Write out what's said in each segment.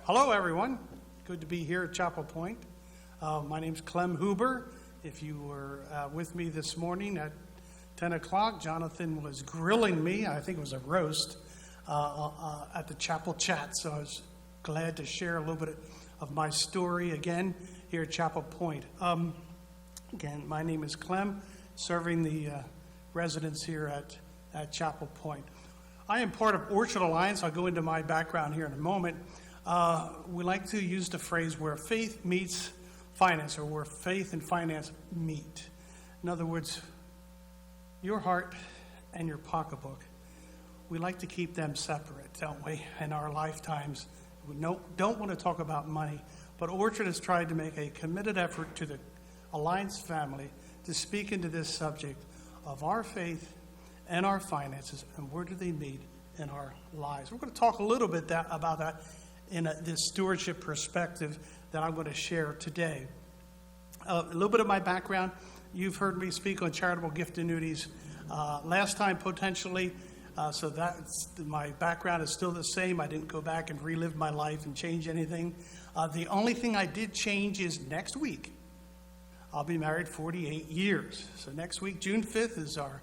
Hello, everyone. Good to be here at Chapel Point. My name's Clem Huber. If you were with me this morning at 10 o'clock, Jonathan was grilling me. I think it was a roast at the Chapel Chat. So I was glad to share a little bit of my story again here at Chapel Point. Again, my name is Clem, serving the residents here at Chapel Point. I am part of Orchard Alliance. I'll go into my background here in a moment. We like to use the phrase where faith meets finance, or where faith and finance meet. In other words, your heart and your pocketbook, we like to keep them separate, don't we, in our lifetimes. We don't want to talk about money, but Orchard has tried to make a committed effort to the Alliance family to speak into this subject of our faith and our finances, and where do they meet in our lives. We're going to talk a little bit about that in this stewardship perspective that I'm going to share today. A little bit of my background. You've heard me speak on charitable gift annuities last time potentially, so that's my background is still the same. I didn't go back and relive my life and change anything. The only thing I did change is next week I'll be married 48 years. So next week, June 5th, is our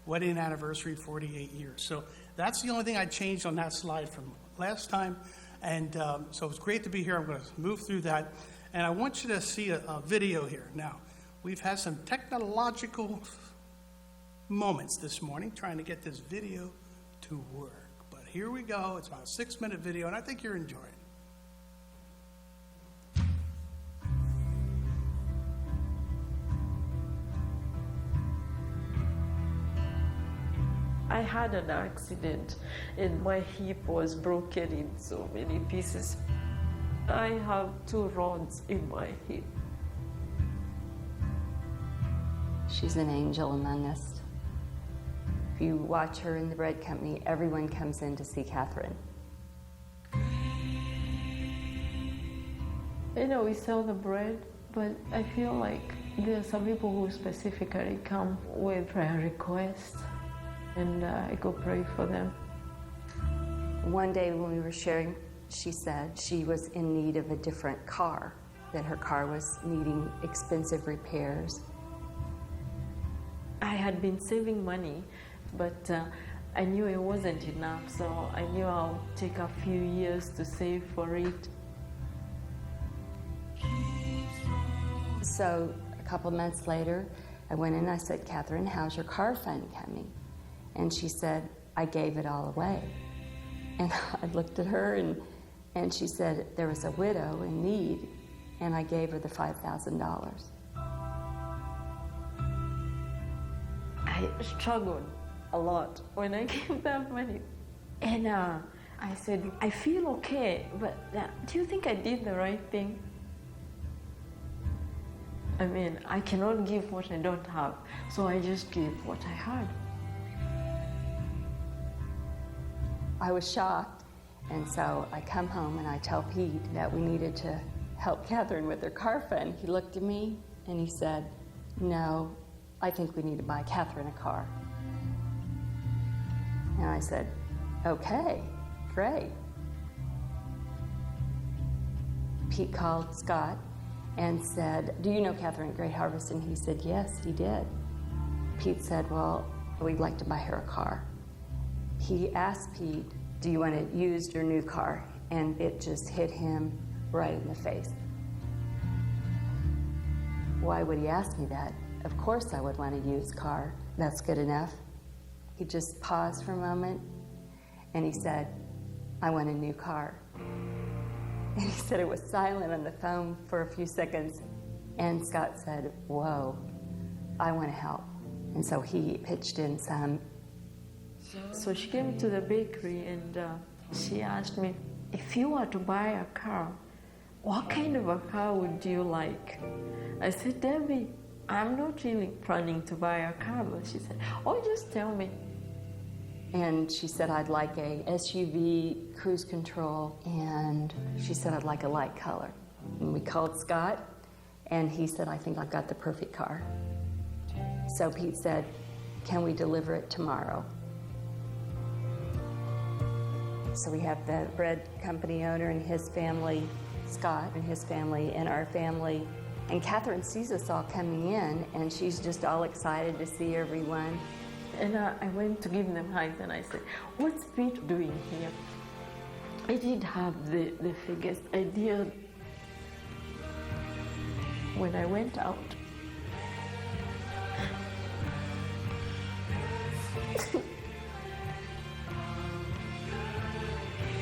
wedding anniversary, 48 years. So that's the only thing I changed on that slide from last time. And so it's great to be here. I'm going to move through that. And I want you to see a video here. Now, we've had some technological moments this morning trying to get this video to work. But here we go. It's about a 6-minute video, and I think you're enjoying it. I had an accident and my hip was broken in so many pieces. I have 2 rods in my hip. She's an angel among us. If you watch her in the bread company, everyone comes in to see Catherine. You know, we sell the bread, but I feel like there are some people who specifically come with prayer requests, and I go pray for them. One day when we were sharing, she said she was in need of a different car, that her car was needing expensive repairs. I had been saving money, but I knew it wasn't enough, so I knew I'll take a few years to save for it. So a couple months later, I went in and I said, Catherine, how's your car fund coming? And she said, I gave it all away. And I looked at her and she said there was a widow in need, and I gave her the $5,000. I struggled a lot when I gave that money. And I said, I feel okay, but do you think I did the right thing? I mean, I cannot give what I don't have, so I just gave what I had. I was shocked, and so I come home and I tell Pete that we needed to help Catherine with her car fund. He looked at me and he said, no, I think we need to buy Catherine a car. And I said, okay, great. Pete called Scott and said, do you know Catherine at Great Harvest? And he said, yes, he did. Pete said, well, we'd like to buy her a car. He asked Pete, do you want to use your new car? And it just hit him right in the face. Why would he ask me that? Of course I would want a used car. That's good enough. He just paused for a moment and he said, I want a new car. And he said it was silent on the phone for a few seconds. And Scott said, whoa, I want to help. And so he pitched in some. So she came to the bakery and she asked me, if you were to buy a car, what kind of a car would you like? I said, Debbie, I'm not really planning to buy a car. But she said, oh, just tell me. And she said, I'd like a SUV, cruise control, and she said, I'd like a light color. And we called Scott, and he said, I think I've got the perfect car. So Pete said, can we deliver it tomorrow? So we have the bread company owner and his family, Scott and his family, and our family. And Catherine sees us all coming in, and she's just all excited to see everyone. And I went to give them hugs, and I said, "What's Pete doing here?" I didn't have the biggest idea. When I went out,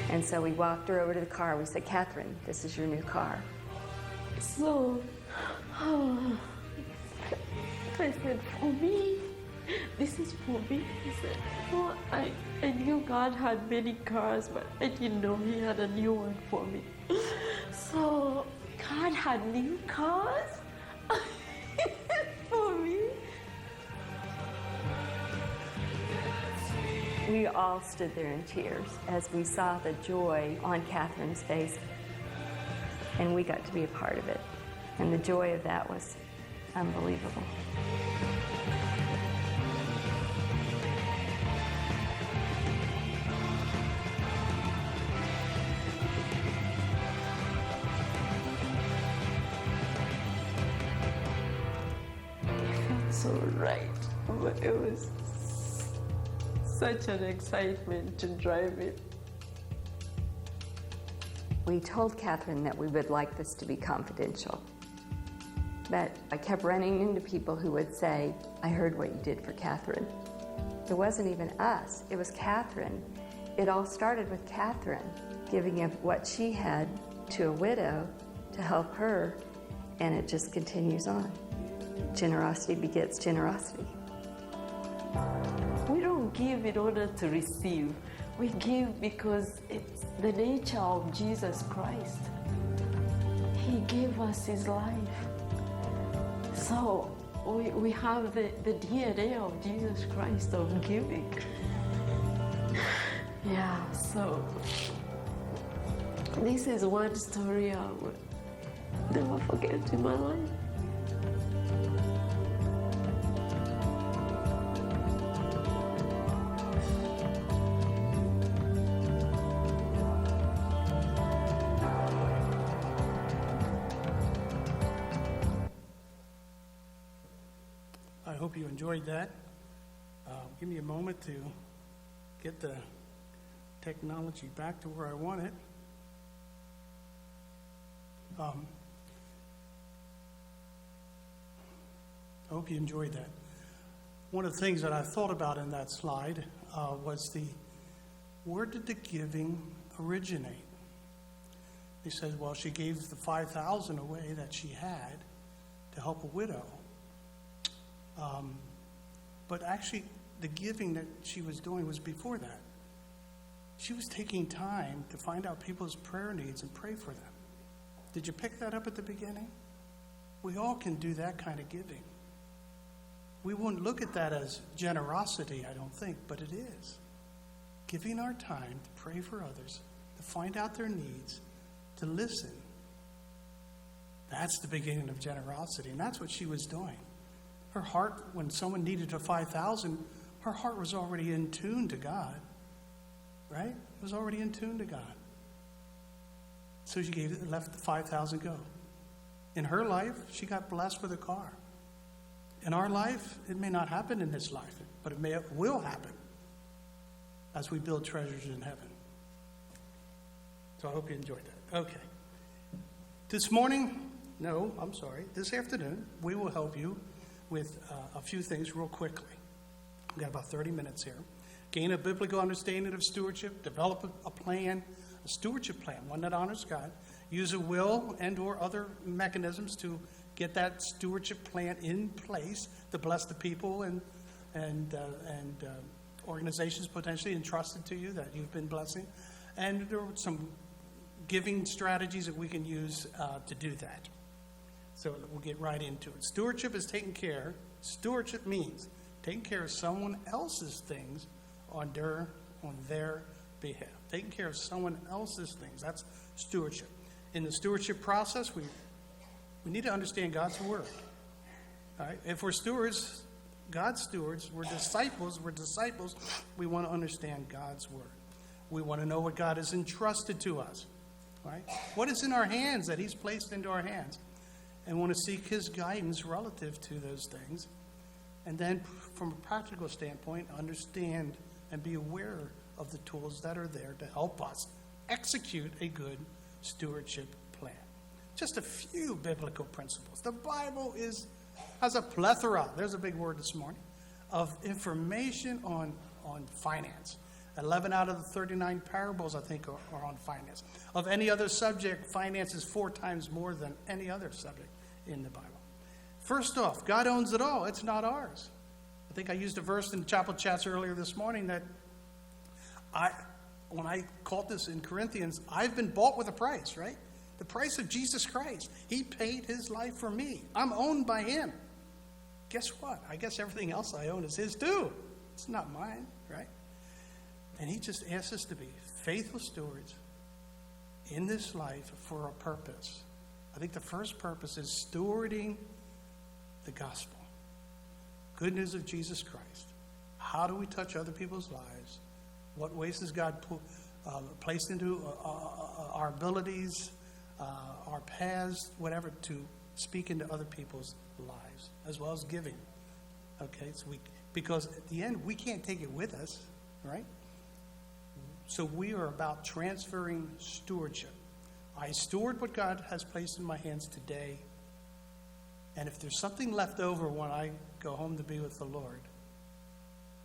And so we walked her over to the car. We said, "Catherine, this is your new car." so I said, "For me? This is for me?" He said, "Oh, I knew God had many cars, but I didn't know He had a new one for me." So God had new cars for me. We all stood there in tears as we saw the joy on Catherine's face, and we got to be a part of it. And the joy of that was unbelievable. So right, but it was such an excitement to drive it. We told Catherine that we would like this to be confidential. But I kept running into people who would say, "I heard what you did for Catherine." It wasn't even us, it was Catherine. It all started with Catherine giving of what she had to a widow to help her, and it just continues on. Generosity begets generosity. We don't give in order to receive. We give because it's the nature of Jesus Christ. He gave us His life. So we have the DNA of Jesus Christ of giving. Yeah, so this is one story I will never forget in my life. I hope you enjoyed that. Give me a moment to get the technology back to where I want it. I hope you enjoyed that. One of the things that I thought about in that slide was where did the giving originate? He says, well, she gave the $5,000 away that she had to help a widow. But actually, the giving that she was doing was before that. She was taking time to find out people's prayer needs and pray for them. Did you pick that up at the beginning? We all can do that kind of giving. We wouldn't look at that as generosity, I don't think, but it is. Giving our time to pray for others, to find out their needs, to listen. That's the beginning of generosity, and that's what she was doing. Her heart, when someone needed a $5,000, her heart was already in tune to God, right? It was already in tune to God. So she left the $5,000 go. In her life, she got blessed with a car. In our life, it may not happen in this life, but it will happen as we build treasures in heaven. So I hope you enjoyed that. Okay. This afternoon, we will help you with a few things real quickly. We've got about 30 minutes here. Gain a biblical understanding of stewardship, develop a plan, a stewardship plan, one that honors God. Use a will and or other mechanisms to get that stewardship plan in place to bless the people and organizations potentially entrusted to you that you've been blessing. And there are some giving strategies that we can use to do that. So we'll get right into it. Stewardship is taking care. Stewardship means taking care of someone else's things on their behalf. Taking care of someone else's things. That's stewardship. In the stewardship process, we need to understand God's word. All right? If we're stewards, God's stewards, we're disciples, we want to understand God's word. We want to know what God has entrusted to us, right? What is in our hands that he's placed into our hands? And want to seek his guidance relative to those things. And then from a practical standpoint, understand and be aware of the tools that are there to help us execute a good stewardship plan. Just a few biblical principles. The Bible has a plethora, there's a big word this morning, of information on finance. 11 out of the 39 parables, I think, are on finance. Of any other subject, finance is 4 times more than any other subject in the Bible. First off, God owns it all. It's not ours. I think I used a verse in the chapel chats earlier this morning that when I called this in Corinthians, I've been bought with a price, right? The price of Jesus Christ. He paid his life for me. I'm owned by him. Guess what? I guess everything else I own is his too. It's not mine, right? And he just asks us to be faithful stewards in this life for a purpose. I think the first purpose is stewarding the gospel. Good news of Jesus Christ. How do we touch other people's lives? What ways has God placed into our abilities, our paths, whatever, to speak into other people's lives, as well as giving. Okay, so because at the end, we can't take it with us, right? So we are about transferring stewardship. I steward what God has placed in my hands today. And if there's something left over when I go home to be with the Lord,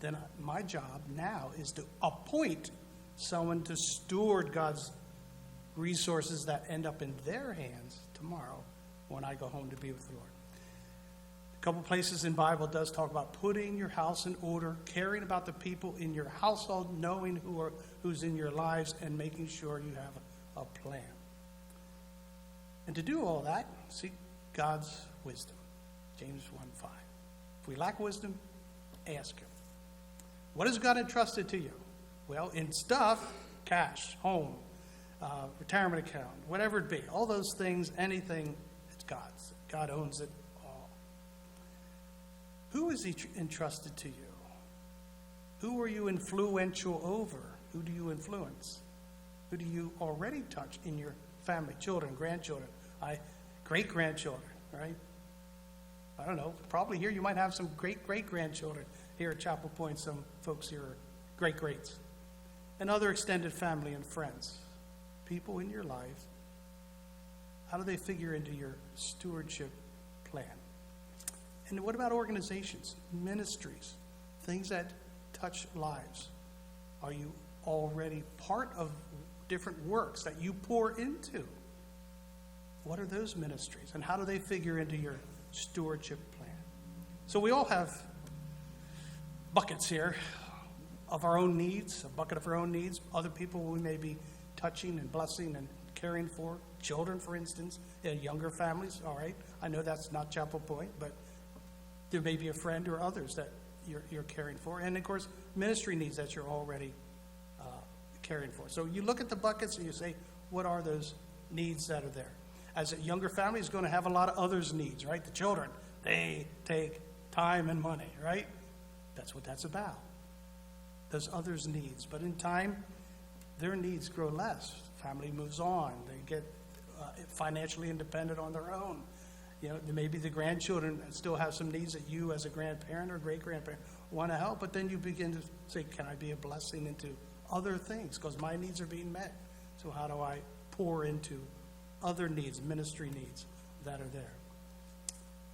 then my job now is to appoint someone to steward God's resources that end up in their hands tomorrow when I go home to be with the Lord. A couple places in the Bible does talk about putting your house in order, caring about the people in your household, knowing who's in your lives, and making sure you have a plan. And to do all that, seek God's wisdom. James 1:5. If we lack wisdom, ask him. What has God entrusted to you? Well, in stuff, cash, home, retirement account, whatever it be, all those things, anything, it's God's. God owns it all. Who is he entrusted to you? Who are you influential over? Who do you influence? Who do you already touch in your family, children, grandchildren, great-grandchildren, right? I don't know. Probably here you might have some great-great-grandchildren here at Chapel Point. Some folks here are great-greats. And other extended family and friends. People in your life. How do they figure into your stewardship plan? And what about organizations, ministries, things that touch lives? Are you already part of different works that you pour into? What are those ministries, and how do they figure into your stewardship plan? So we all have buckets here of our own needs, a bucket of our own needs, other people we may be touching and blessing and caring for, children, for instance, younger families, all right. I know that's not Chapel Point, but there may be a friend or others that you're caring for. And, of course, ministry needs that you're already caring for. So you look at the buckets and you say, what are those needs that are there? As a younger family is going to have a lot of others' needs, right? The children, they take time and money, right? That's what that's about. Those others' needs. But in time, their needs grow less. Family moves on. They get financially independent on their own. You know, maybe the grandchildren still have some needs that you as a grandparent or great-grandparent want to help, but then you begin to say, can I be a blessing into other things? Because my needs are being met. So how do I pour into other needs, ministry needs that are there?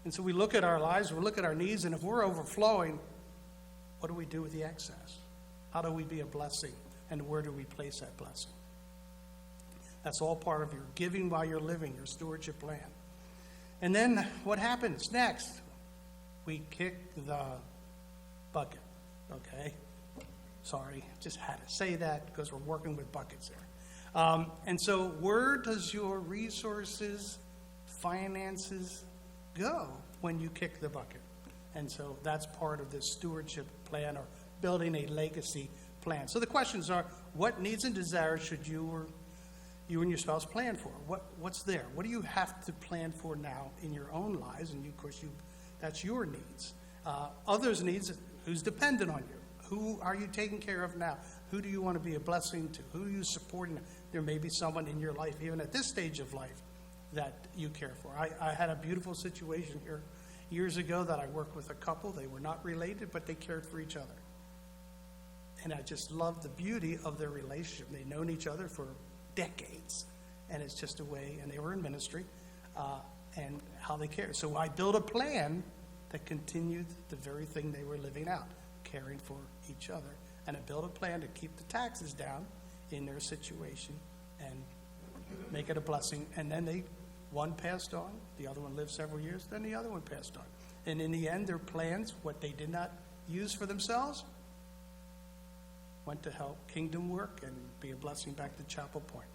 And so we look at our lives, we look at our needs, and if we're overflowing, what do we do with the excess? How do we be a blessing, and where do we place that blessing? That's all part of your giving while you're living, your stewardship plan. And then what happens next? We kick the bucket, okay? Sorry, just had to say that because we're working with buckets here. And so where does your resources, finances go when you kick the bucket? And so that's part of this stewardship plan, or building a legacy plan. So the questions are, what needs and desires should you and your spouse plan for? What's there? What do you have to plan for now in your own lives? And of course, that's your needs. Others' needs, who's dependent on you? Who are you taking care of now? Who do you want to be a blessing to? Who are you supporting? There may be someone in your life, even at this stage of life, that you care for. I had a beautiful situation here years ago that I worked with a couple. They were not related, but they cared for each other. And I just loved the beauty of their relationship. They'd known each other for decades. And it's just a way, and they were in ministry, and how they cared. So I built a plan that continued the very thing they were living out, caring for each other. And I built a plan to keep the taxes down in their situation and make it a blessing. And then one passed on, the other one lived several years, then the other one passed on. And in the end, their plans, what they did not use for themselves, went to help kingdom work and be a blessing back to Chapel Point.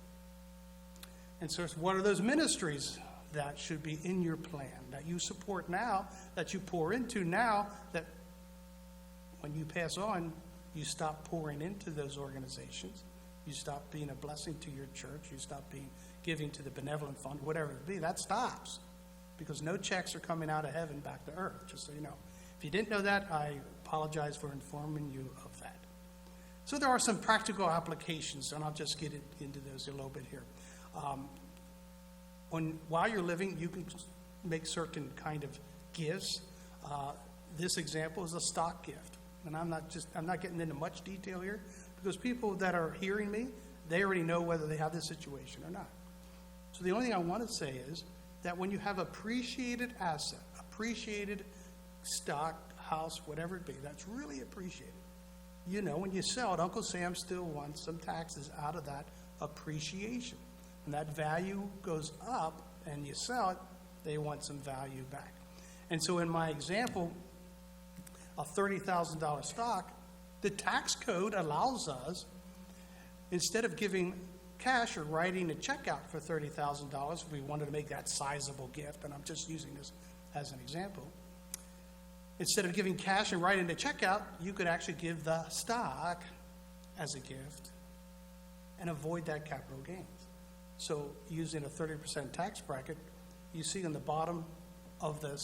And so what are those ministries that should be in your plan, that you support now, that you pour into now, that when you pass on, you stop pouring into those organizations, you stop being a blessing to your church, you stop giving to the benevolent fund, whatever it be, that stops. Because no checks are coming out of heaven back to earth, just so you know. If you didn't know that, I apologize for informing you of that. So there are some practical applications, and I'll just get into those a little bit here. While you're living, you can make certain kind of gifts. This example is a stock gift. And I'm not getting into much detail here, because people that are hearing me, they already know whether they have this situation or not. So the only thing I want to say is that when you have appreciated asset, appreciated stock, house, whatever it be, that's really appreciated. You know, when you sell it, Uncle Sam still wants some taxes out of that appreciation. When that value goes up and you sell it, they want some value back. And so in my example, a $30,000 stock, the tax code allows us, instead of giving cash or writing a check out for $30,000, if we wanted to make that sizable gift, and I'm just using this as an example, instead of giving cash and writing a check out, you could actually give the stock as a gift and avoid that capital gains. So using a 30% tax bracket, you see on the bottom of the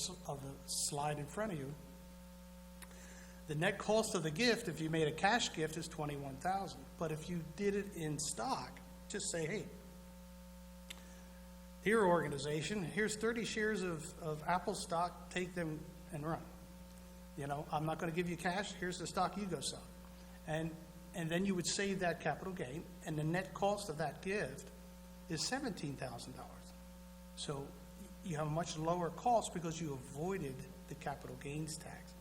slide in front of you, the net cost of the gift, if you made a cash gift, is $21,000. But if you did it in stock, just say, hey, here organization, here's 30 shares of Apple stock, take them and run. You know, I'm not going to give you cash, here's the stock, you go sell. And then you would save that capital gain, and the net cost of that gift is $17,000. So you have a much lower cost because you avoided the capital gains tax.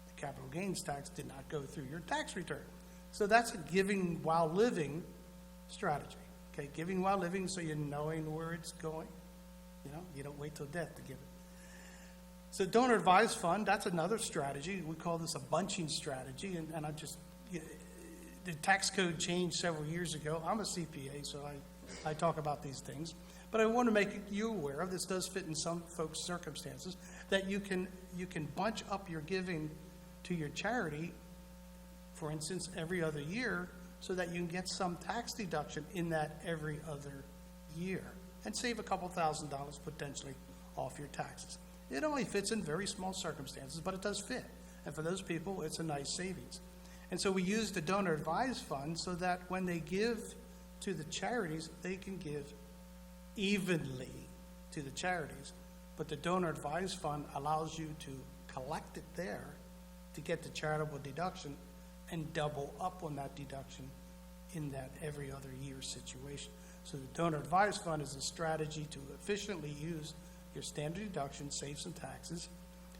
The capital gains tax did not go through your tax return. So that's a giving while living strategy. Okay, giving while living, so you're knowing where it's going. You know, you don't wait till death to give it. So donor advised fund, that's another strategy. We call this a bunching strategy, and the tax code changed several years ago. I'm a CPA, so I talk about these things. But I want to make you aware of, this does fit in some folks' circumstances, that you can bunch up your giving to your charity, for instance, every other year, so that you can get some tax deduction in that every other year and save a couple $1,000 potentially off your taxes. It only fits in very small circumstances, but it does fit. And for those people, it's a nice savings. And so we use the donor advised fund so that when they give to the charities, they can give evenly to the charities. But the donor advised fund allows you to collect it there to get the charitable deduction and double up on that deduction in that every other year situation. So the donor advised fund is a strategy to efficiently use your standard deduction, save some taxes,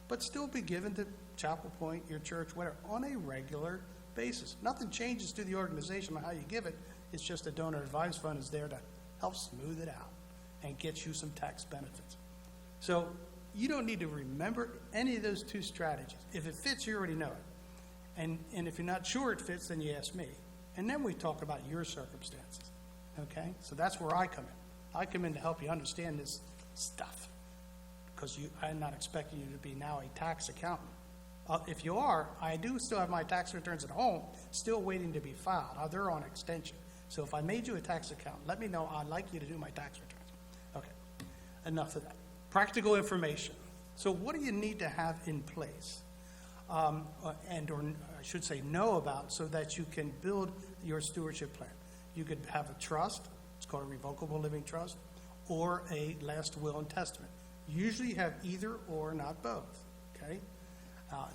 but still be given to Chapel Point, your church, whatever, on a regular basis. Nothing changes to the organization on how you give it. It's just the donor advised fund is there to help smooth it out and get you some tax benefits. So you don't need to remember any of those two strategies. If it fits, you already know it. And if you're not sure it fits, then you ask me. And then we talk about your circumstances. Okay? So that's where I come in. I come in to help you understand this stuff, because I'm not expecting you to be now a tax accountant. If you are, I do still have my tax returns at home, still waiting to be filed. They're on extension. So if I made you a tax accountant, let me know. I'd like you to do my tax returns. Okay, enough of that. Practical information. So what do you need to have in place? or I should say know about, so that you can build your stewardship plan. You could have a trust, it's called a revocable living trust, or a last will and testament. Usually you have either or, not both, okay?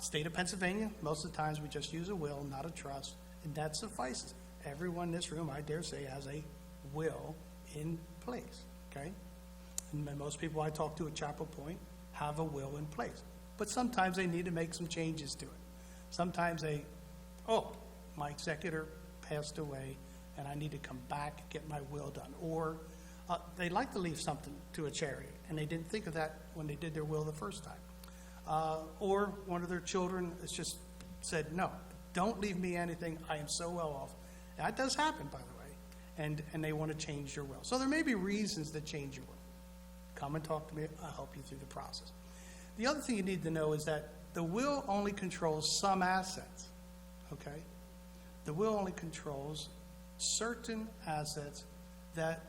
State of Pennsylvania, most of the times we just use a will, not a trust, and that suffices. Everyone in this room, I dare say, has a will in place, okay? And most people I talk to at Chapel Point have a will in place. But sometimes they need to make some changes to it. Sometimes my executor passed away and I need to come back and get my will done. Or they like to leave something to a charity and they didn't think of that when they did their will the first time. Or one of their children has just said, no, don't leave me anything. I am so well off. And that does happen, by the way. And they want to change your will. So there may be reasons to change your will. Come and talk to me. I'll help you through the process. The other thing you need to know is that the will only controls some assets, okay? The will only controls certain assets that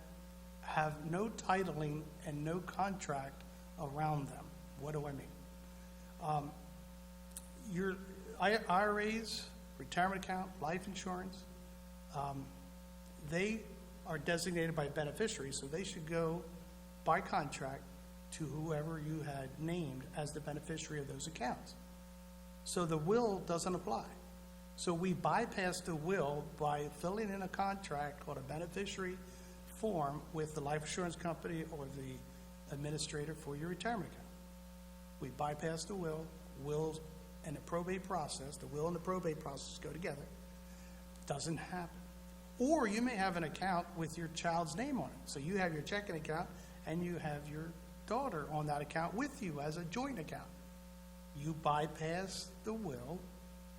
have no titling and no contract around them. What do I mean? Your IRAs, retirement account, life insurance, they are designated by beneficiaries, so they should go by contract to whoever you had named as the beneficiary of those accounts. So the will doesn't apply. So we bypass the will by filling in a contract called a beneficiary form with the life insurance company or the administrator for your retirement account. We bypass the wills and the probate process. The will and the probate process go together. Doesn't happen. Or you may have an account with your child's name on it. So you have your checking account and you have your daughter on that account with you as a joint account. You bypass the will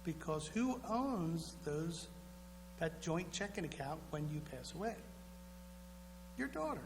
because who owns that joint checking account when you pass away? Your daughter.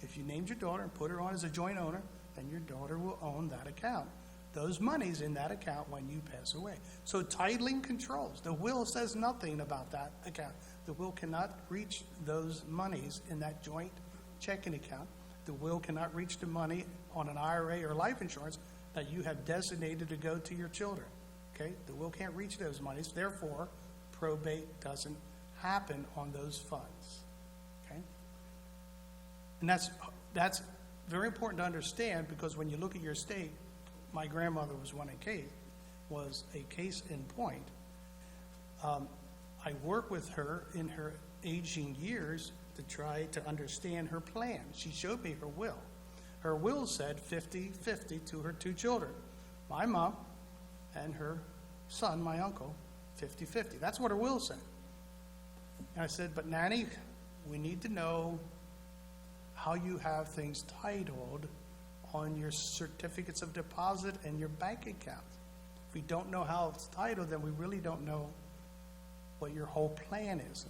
If you named your daughter and put her on as a joint owner, then your daughter will own that account. Those monies in that account when you pass away. So titling controls. The will says nothing about that account. The will cannot reach those monies in that joint checking account. The will cannot reach the money on an IRA or life insurance that you have designated to go to your children. Okay? The will can't reach those monies. Therefore, probate doesn't happen on those funds. Okay? And that's very important to understand because when you look at your estate, my grandmother was a case in point. I work with her in her aging years to try to understand her plan. She showed me her will. Her will said 50-50 to her two children, my mom and her son, my uncle, 50-50. That's what her will said. And I said, but Nanny, we need to know how you have things titled on your certificates of deposit and your bank accounts. If we don't know how it's titled, then we really don't know what your whole plan is.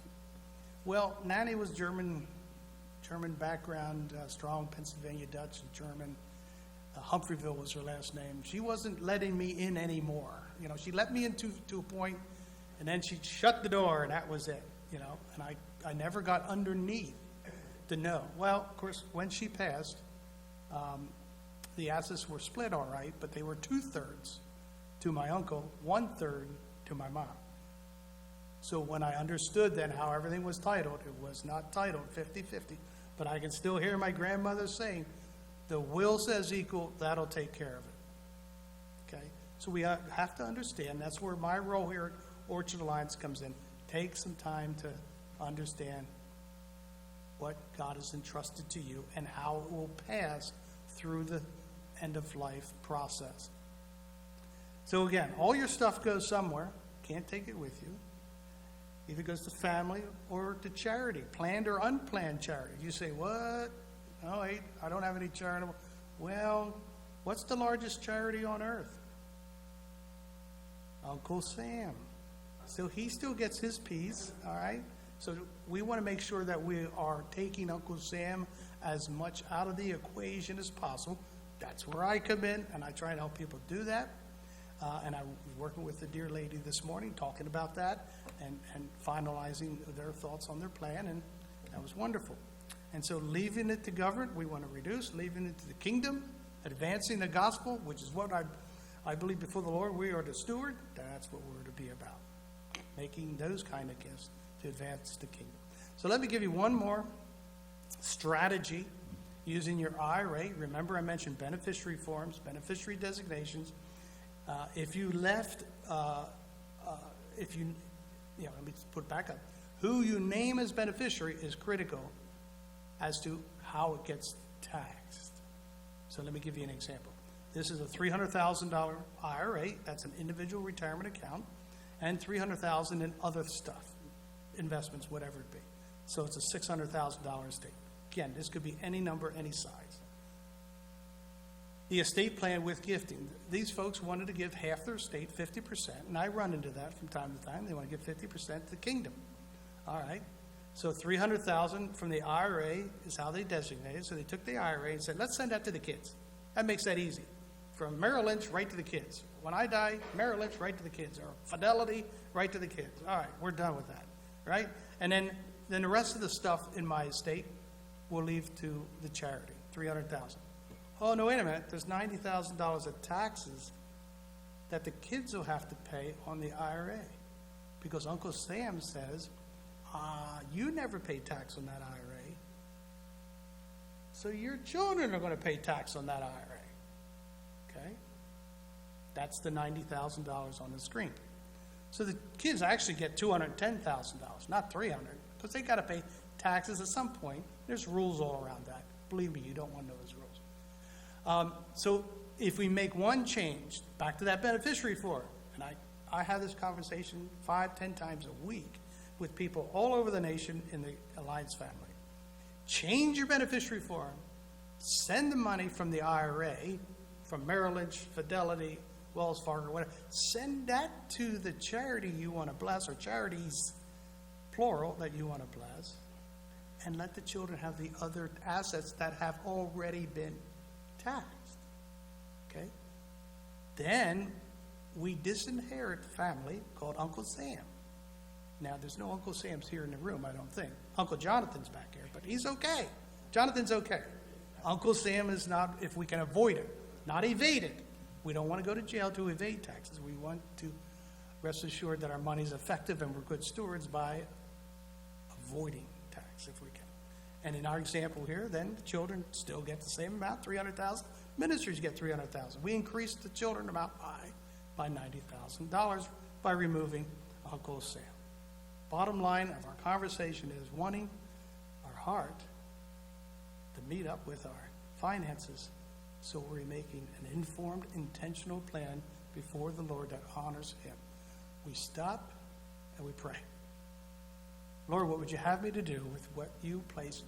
Well, Nanny was German background, strong Pennsylvania Dutch and German. Humphreyville was her last name. She wasn't letting me in anymore. You know, she let me in to a point, and then she shut the door, and that was it. You know, and I never got underneath to know. Well, of course, when she passed, the assets were split all right, but they were 2/3 to my uncle, 1/3 to my mom. So when I understood then how everything was titled, it was not titled 50-50, but I can still hear my grandmother saying, the will says equal, that'll take care of it. Okay? So we have to understand, that's where my role here at Orchard Alliance comes in. Take some time to understand what God has entrusted to you and how it will pass through the end-of-life process. So again, all your stuff goes somewhere. Can't take it with you. Either goes to family or to charity, planned or unplanned charity. You say, what? Oh, wait, I don't have any charitable. Well, what's the largest charity on earth? Uncle Sam. So he still gets his piece, all right? So we want to make sure that we are taking Uncle Sam as much out of the equation as possible. That's where I come in, and I try to help people do that. And I was working with the dear lady this morning, talking about that and finalizing their thoughts on their plan, and that was wonderful. And so leaving it to government, we want to reduce, leaving it to the kingdom, advancing the gospel, which is what I believe before the Lord we are to steward. That's what we're to be about. Making those kind of gifts to advance the kingdom. So let me give you one more strategy using your IRA. Remember I mentioned beneficiary forms, beneficiary designations. If you left, let me put it back up. Who you name as beneficiary is critical as to how it gets taxed. So let me give you an example. This is a $300,000 IRA. That's an individual retirement account, and $300,000 in other stuff, investments, whatever it be. So it's a $600,000 estate. Again, this could be any number, any size. The estate plan with gifting. These folks wanted to give half their estate, 50%, and I run into that from time to time. They want to give 50% to the kingdom. All right. So $300,000 from the IRA is how they designated. So they took the IRA and said, let's send that to the kids. That makes that easy. From Merrill Lynch, right to the kids. When I die, Merrill Lynch, right to the kids. Or Fidelity, right to the kids. All right, we're done with that. Right? And then the rest of the stuff in my estate will leave to the charity, $300,000. Oh, no, wait a minute. There's $90,000 of taxes that the kids will have to pay on the IRA. Because Uncle Sam says, you never pay tax on that IRA. So your children are going to pay tax on that IRA. Okay? That's the $90,000 on the screen. So the kids actually get $210,000, not $300,000, because they got to pay taxes at some point. There's rules all around that. Believe me, you don't want to know those rules. So if we make one change, back to that beneficiary form, and I have this conversation 5-10 times a week with people all over the nation in the Alliance family. Change your beneficiary form. Send the money from the IRA, from Merrill Lynch, Fidelity, Wells Fargo, whatever. Send that to the charity you want to bless, or charities, plural, that you want to bless. And let the children have the other assets that have already been taxed. Okay? Then we disinherit family called Uncle Sam. Now, there's no Uncle Sam's here in the room, I don't think. Uncle Jonathan's back here, but he's okay. Jonathan's okay. Uncle Sam is not, if we can avoid it, not evade it. We don't want to go to jail to evade taxes. We want to rest assured that our money is effective and we're good stewards by avoiding tax if we can. And in our example here, then the children still get the same amount, $300,000. Ministries get $300,000. We increased the children amount by $90,000 by removing Uncle Sam. Bottom line of our conversation is wanting our heart to meet up with our finances, so we're making an informed, intentional plan before the Lord that honors Him. We stop and we pray. Lord, what would you have me to do with what you placed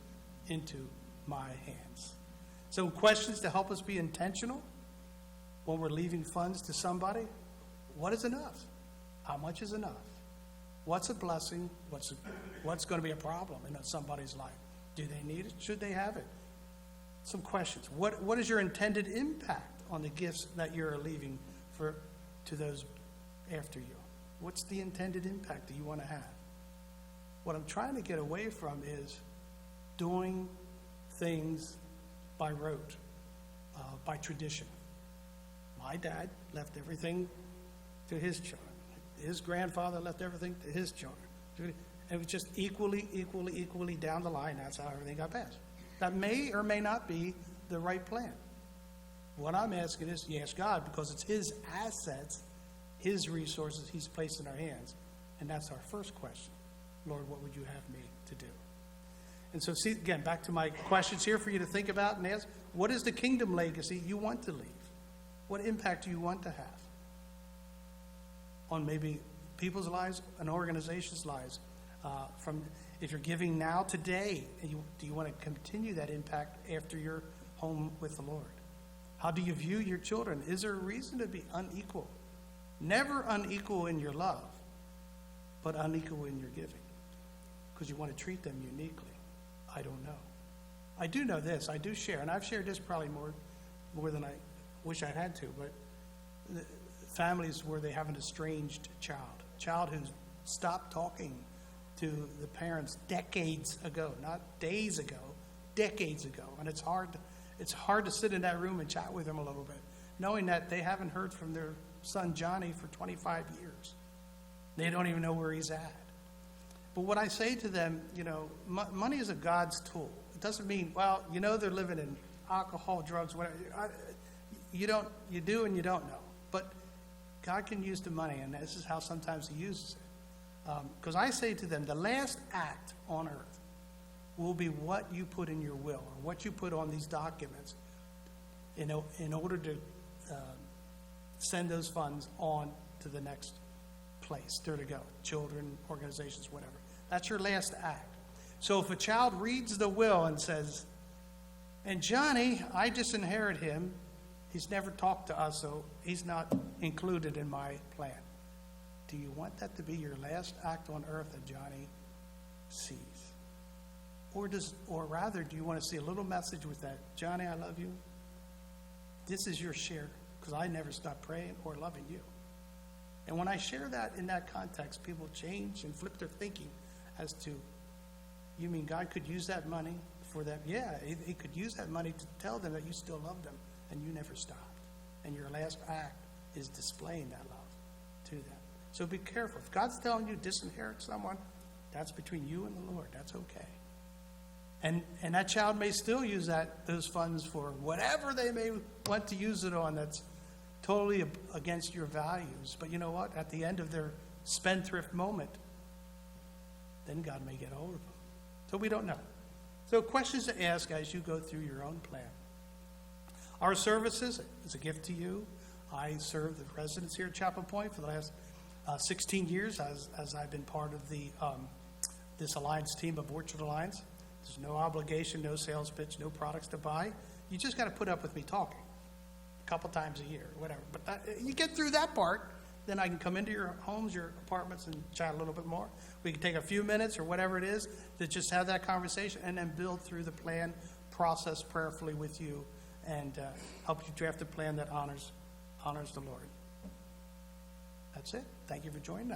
into my hands? So questions to help us be intentional when we're leaving funds to somebody. What is enough? How much is enough? What's a blessing? What's going to be a problem in somebody's life? Do they need it? Should they have it? Some questions. What is your intended impact on the gifts that you're leaving to those after you? What's the intended impact that you want to have? What I'm trying to get away from is doing things by rote, by tradition. My dad left everything to his children. His grandfather left everything to his children. It was just equally down the line. That's how everything got passed. That may or may not be the right plan. What I'm asking is, you ask God, because it's His assets, His resources He's placed in our hands. And that's our first question. Lord, what would you have me to do? And so, see, again, back to my questions here for you to think about and ask. What is the kingdom legacy you want to leave? What impact do you want to have on maybe people's lives and organizations' lives? If you're giving now, today, do you want to continue that impact after you're home with the Lord? How do you view your children? Is there a reason to be unequal? Never unequal in your love, but unequal in your giving, because you want to treat them uniquely. I don't know. I do know this. I do share, and I've shared this probably more than I wish I had to, but families where they have an estranged child who's stopped talking to the parents decades ago, not days ago, decades ago. And it's hard to sit in that room and chat with them a little bit knowing that they haven't heard from their son Johnny for 25 years. They don't even know where he's at. But what I say to them, money is a God's tool. It doesn't mean, well, they're living in alcohol, drugs, whatever. You do and you don't know. But God can use the money, and this is how sometimes he uses it. Because I say to them, the last act on earth will be what you put in your will, or what you put on these documents in order to send those funds on to the next place they're to go. Children, organizations, whatever. That's your last act. So if a child reads the will and says, and Johnny, I disinherit him, he's never talked to us, so he's not included in my plan. Do you want that to be your last act on earth that Johnny sees? Or rather, do you want to see a little message with that? Johnny, I love you. This is your share, because I never stop praying or loving you. And when I share that in that context, people change and flip their thinking as to, you mean God could use that money for that? Yeah, he could use that money to tell them that you still love them and you never stopped. And your last act is displaying that love to them. So be careful. If God's telling you disinherit someone, that's between you and the Lord. That's okay. And that child may still use those funds for whatever they may want to use it on that's totally against your values. But you know what? At the end of their spendthrift moment, then God may get hold of them. So we don't know. So questions to ask as you go through your own plan. Our services is a gift to you. I serve the residents here at Chapel Point for the last 16 years as I've been part of this Alliance team of Orchard Alliance. There's no obligation, no sales pitch, no products to buy. You just got to put up with me talking a couple times a year, whatever. But you get through that part, then I can come into your homes, your apartments, and chat a little bit more. We can take a few minutes or whatever it is to just have that conversation and then build through the plan process prayerfully with you and help you draft a plan that honors the Lord. That's it. Thank you for joining us.